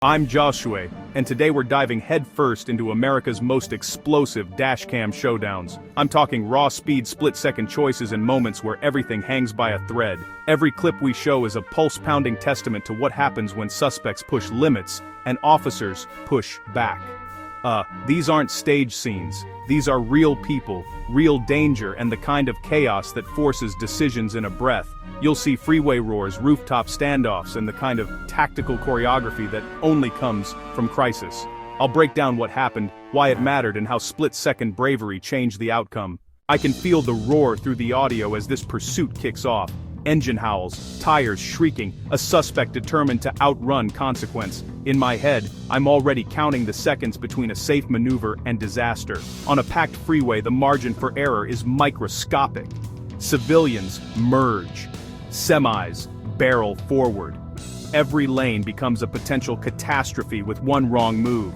I'm Joshua, and today we're diving headfirst into America's most explosive dashcam showdowns. I'm talking raw speed split-second choices and moments where everything hangs by a thread. Every clip we show is a pulse-pounding testament to what happens when suspects push limits and officers push back. These aren't stage scenes. These are real people, real danger, and the kind of chaos that forces decisions in a breath. You'll see freeway roars, rooftop standoffs, and the kind of tactical choreography that only comes from crisis. I'll break down what happened, why it mattered, and how split-second bravery changed the outcome. I can feel the roar through the audio as this pursuit kicks off. Engine howls, tires shrieking, a suspect determined to outrun consequence. In my head, I'm already counting the seconds between a safe maneuver and disaster. On a packed freeway, the margin for error is microscopic. Civilians merge. Semis barrel forward. Every lane becomes a potential catastrophe with one wrong move.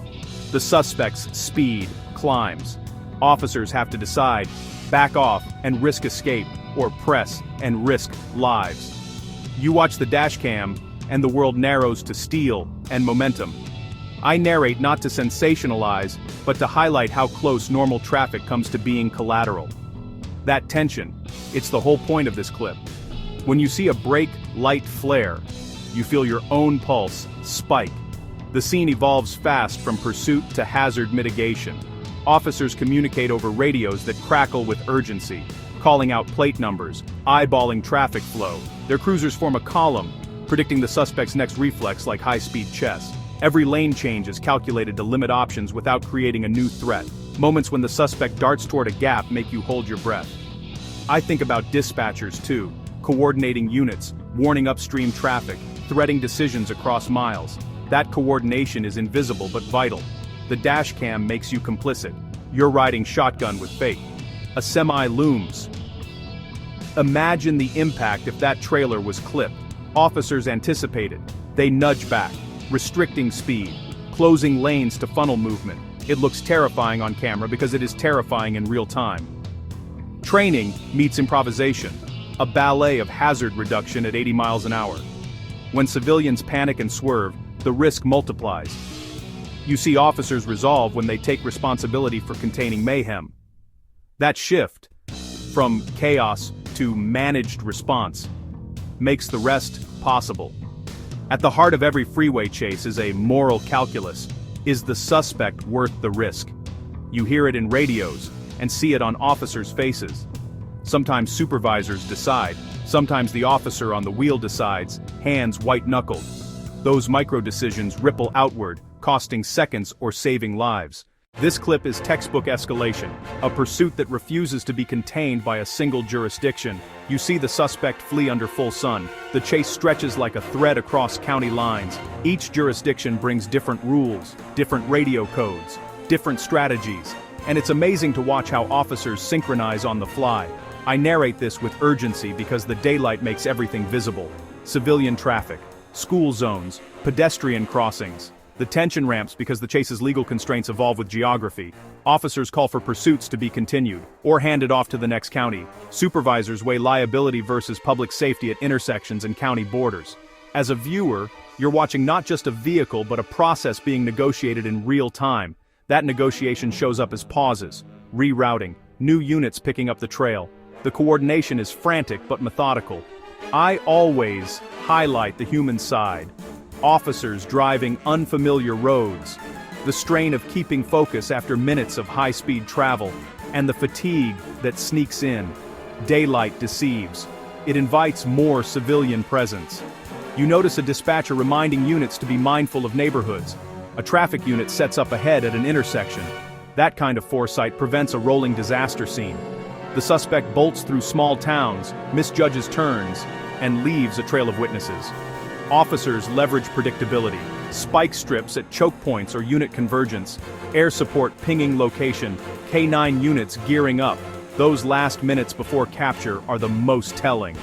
The suspect's speed climbs. Officers have to decide, back off and risk escape, or press and risk lives. You watch the dashcam, and the world narrows to steel and momentum. I narrate not to sensationalize, but to highlight how close normal traffic comes to being collateral. That tension, it's the whole point of this clip. When you see a brake light flare, you feel your own pulse spike. The scene evolves fast from pursuit to hazard mitigation. Officers communicate over radios that crackle with urgency, calling out plate numbers, eyeballing traffic flow. Their cruisers form a column, predicting the suspect's next reflex like high-speed chess. Every lane change is calculated to limit options without creating a new threat. Moments when the suspect darts toward a gap make you hold your breath. I think about dispatchers too, coordinating units, warning upstream traffic, threading decisions across miles. That coordination is invisible but vital. The dashcam makes you complicit. You're riding shotgun with fate. A semi looms. Imagine the impact if that trailer was clipped. Officers anticipated. They nudge back, restricting speed, closing lanes to funnel movement. It looks terrifying on camera because it is terrifying in real time. Training meets improvisation. A ballet of hazard reduction at 80 miles an hour. When civilians panic and swerve, the risk multiplies. You see officers resolve when they take responsibility for containing mayhem. That shift, from chaos to managed response, makes the rest possible. At the heart of every freeway chase is a moral calculus. Is the suspect worth the risk? You hear it in radios, and see it on officers' faces. Sometimes supervisors decide, sometimes the officer on the wheel decides, hands white-knuckled. Those micro-decisions ripple outward, costing seconds or saving lives. This clip is textbook escalation, a pursuit that refuses to be contained by a single jurisdiction. You see the suspect flee under full sun. The chase stretches like a thread across county lines. Each jurisdiction brings different rules, different radio codes, different strategies, and it's amazing to watch how officers synchronize on the fly. I narrate this with urgency because the daylight makes everything visible. Civilian traffic, school zones, pedestrian crossings. The tension ramps because the chase's legal constraints evolve with geography. Officers call for pursuits to be continued, or handed off to the next county. Supervisors weigh liability versus public safety at intersections and county borders. As a viewer, you're watching not just a vehicle but a process being negotiated in real time. That negotiation shows up as pauses, rerouting, new units picking up the trail. The coordination is frantic but methodical. I always highlight the human side. Officers driving unfamiliar roads, the strain of keeping focus after minutes of high-speed travel, and the fatigue that sneaks in. Daylight deceives. It invites more civilian presence. You notice a dispatcher reminding units to be mindful of neighborhoods. A traffic unit sets up ahead at an intersection. That kind of foresight prevents a rolling disaster scene. The suspect bolts through small towns, misjudges turns, and leaves a trail of witnesses. Officers leverage predictability, spike strips at choke points or unit convergence, air support pinging location, K9 units gearing up. Those last minutes before capture are the most telling.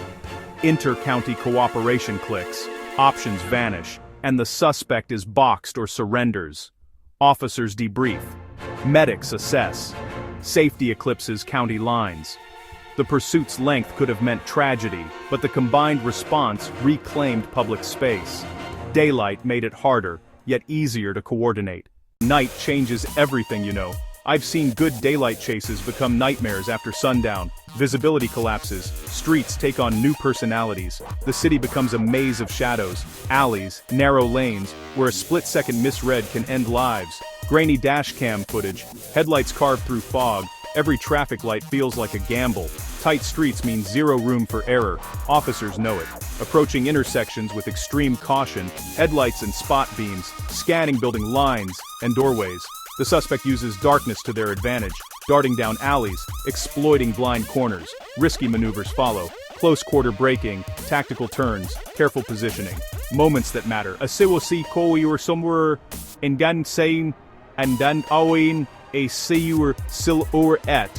Inter-county cooperation clicks, options vanish, and the suspect is boxed or surrenders. Officers debrief. Medics assess. Safety eclipses county lines. The pursuit's length could have meant tragedy, but the combined response reclaimed public space. Daylight made it harder, yet easier to coordinate. Night changes everything, you know. I've seen good daylight chases become nightmares after sundown. Visibility collapses, streets take on new personalities, the city becomes a maze of shadows, alleys, narrow lanes, where a split-second misread can end lives. Grainy dashcam footage, headlights carved through fog, every traffic light feels like a gamble. Tight streets mean zero room for error, officers know it. Approaching intersections with extreme caution, headlights and spot beams, scanning building lines and doorways. The suspect uses darkness to their advantage, darting down alleys, exploiting blind corners. Risky maneuvers follow, close-quarter braking, tactical turns, careful positioning. Moments that matter. Asiwasi ko you were somewhere in gan saying and dan awin a sewer sil or et.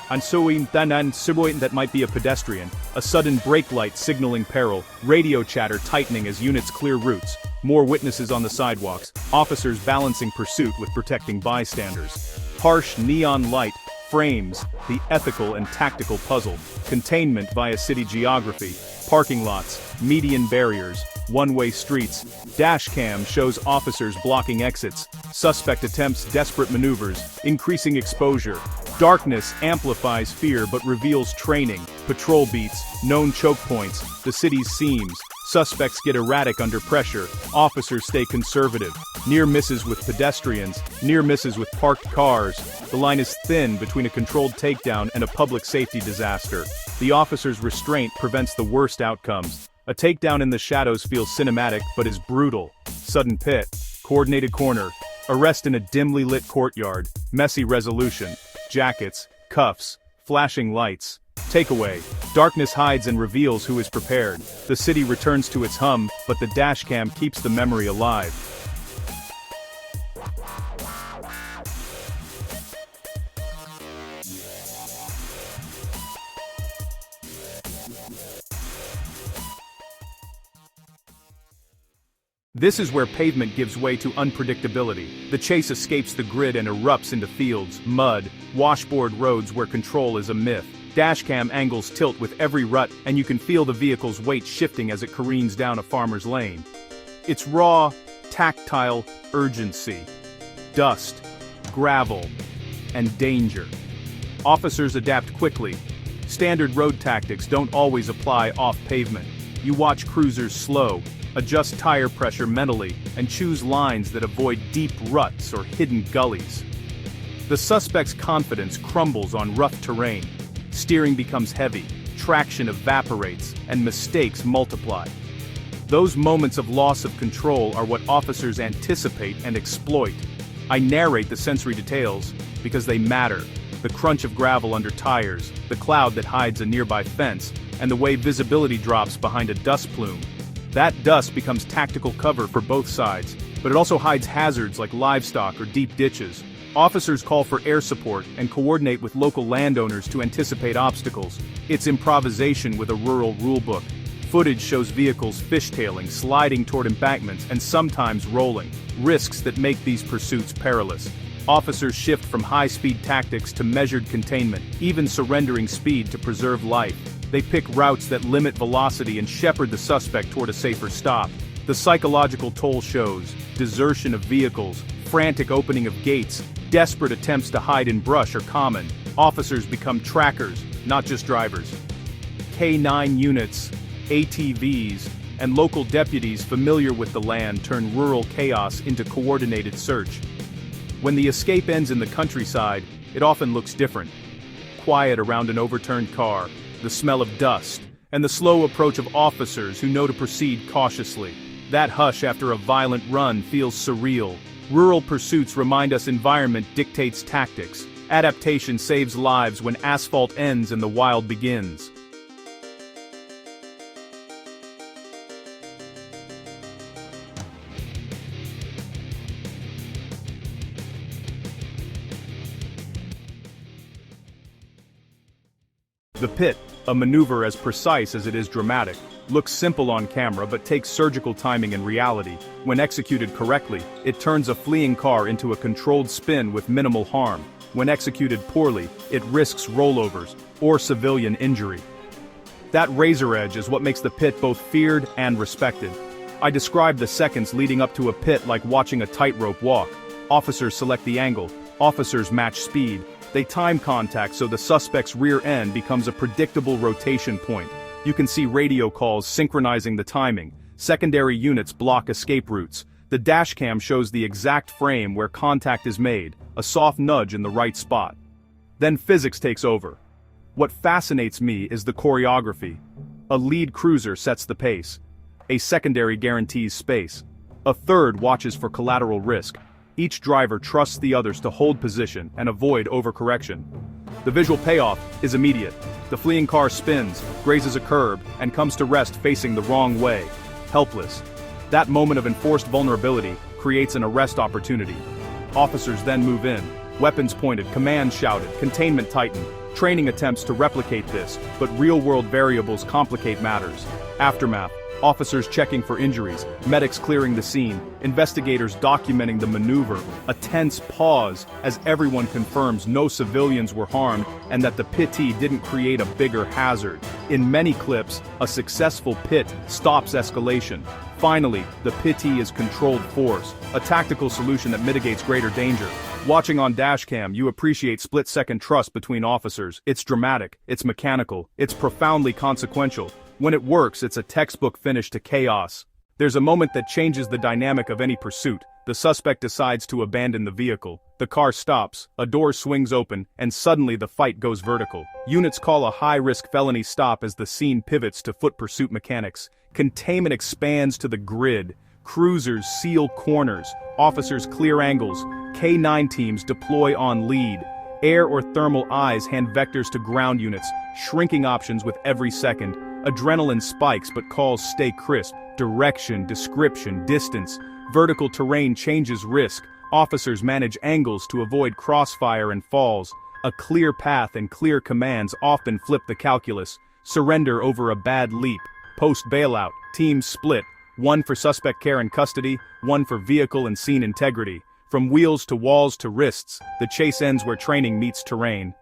Ansoin danan siboin that might be a pedestrian. A sudden brake light signaling peril. Radio chatter tightening as units clear routes. More witnesses on the sidewalks, officers balancing pursuit with protecting bystanders. Harsh neon light frames the ethical and tactical puzzle. Containment via city geography, parking lots, median barriers, one-way streets. Dashcam shows officers blocking exits. Suspect attempts desperate maneuvers, increasing exposure. Darkness amplifies fear but reveals training. Patrol beats, known choke points, the city's seams. Suspects get erratic under pressure, officers stay conservative. Near misses with pedestrians, near misses with parked cars. The line is thin between a controlled takedown and a public safety disaster. The officer's restraint prevents the worst outcomes. A takedown in the shadows feels cinematic but is brutal. Sudden pit, coordinated corner, arrest in a dimly lit courtyard, messy resolution, jackets, cuffs, flashing lights. Takeaway, darkness hides and reveals who is prepared. The city returns to its hum, but the dashcam keeps the memory alive. This is where pavement gives way to unpredictability. The chase escapes the grid and erupts into fields, mud, washboard roads where control is a myth. Dashcam angles tilt with every rut, and you can feel the vehicle's weight shifting as it careens down a farmer's lane. It's raw, tactile urgency. Dust, gravel, and danger. Officers adapt quickly. Standard road tactics don't always apply off pavement. You watch cruisers slow, adjust tire pressure mentally, and choose lines that avoid deep ruts or hidden gullies. The suspect's confidence crumbles on rough terrain. Steering becomes heavy, traction evaporates, and mistakes multiply. Those moments of loss of control are what officers anticipate and exploit. I narrate the sensory details because they matter. The crunch of gravel under tires, the cloud that hides a nearby fence, and the way visibility drops behind a dust plume. That dust becomes tactical cover for both sides, but it also hides hazards like livestock or deep ditches. Officers call for air support and coordinate with local landowners to anticipate obstacles. It's improvisation with a rural rulebook. Footage shows vehicles fishtailing, sliding toward embankments, and sometimes rolling, risks that make these pursuits perilous. Officers shift from high-speed tactics to measured containment, even surrendering speed to preserve life. They pick routes that limit velocity and shepherd the suspect toward a safer stop. The psychological toll shows: desertion of vehicles, frantic opening of gates, desperate attempts to hide in brush are common. Officers become trackers, not just drivers. K9 units, ATVs, and local deputies familiar with the land turn rural chaos into coordinated search. When the escape ends in the countryside, it often looks different. Quiet around an overturned car, the smell of dust, and the slow approach of officers who know to proceed cautiously. That hush after a violent run feels surreal. Rural pursuits remind us environment dictates tactics. Adaptation saves lives when asphalt ends and the wild begins. The pit, a maneuver as precise as it is dramatic, looks simple on camera but takes surgical timing in reality. When executed correctly, it turns a fleeing car into a controlled spin with minimal harm. When executed poorly, it risks rollovers or civilian injury. That razor edge is what makes the pit both feared and respected. I describe the seconds leading up to a pit like watching a tightrope walk. Officers select the angle. Officers match speed. They time contact so the suspect's rear end becomes a predictable rotation point. You can see radio calls synchronizing the timing. Secondary units block escape routes. The dashcam shows the exact frame where contact is made, a soft nudge in the right spot. Then physics takes over. What fascinates me is the choreography. A lead cruiser sets the pace. A secondary guarantees space. A third watches for collateral risk. Each driver trusts the others to hold position and avoid overcorrection. The visual payoff is immediate. The fleeing car spins, grazes a curb, and comes to rest facing the wrong way. Helpless. That moment of enforced vulnerability creates an arrest opportunity. Officers then move in. Weapons pointed, commands shouted, containment tightened. Training attempts to replicate this, but real-world variables complicate matters. Aftermath. Officers checking for injuries, medics clearing the scene, investigators documenting the maneuver, a tense pause as everyone confirms no civilians were harmed and that the pitee didn't create a bigger hazard. In many clips, a successful pit stops escalation. Finally, the pitee is controlled force, a tactical solution that mitigates greater danger. Watching on Dashcam, you appreciate split-second trust between officers. It's dramatic, it's mechanical, it's profoundly consequential. When it works, it's a textbook finish to chaos. There's a moment that changes the dynamic of any pursuit. The suspect decides to abandon the vehicle. The car stops, a door swings open, and suddenly the fight goes vertical. Units call a high-risk felony stop as the scene pivots to foot pursuit mechanics. Containment expands to the grid. Cruisers seal corners. Officers clear angles. K9 teams deploy on lead. Air or thermal eyes hand vectors to ground units, shrinking options with every second. Adrenaline spikes but calls stay crisp. Direction, description, distance. Vertical terrain changes risk. Officers manage angles to avoid crossfire and falls. A clear path and clear commands often flip the calculus. Surrender over a bad leap. Post-bailout, teams split. One for suspect care and custody, one for vehicle and scene integrity. From wheels to walls to wrists, the chase ends where training meets terrain.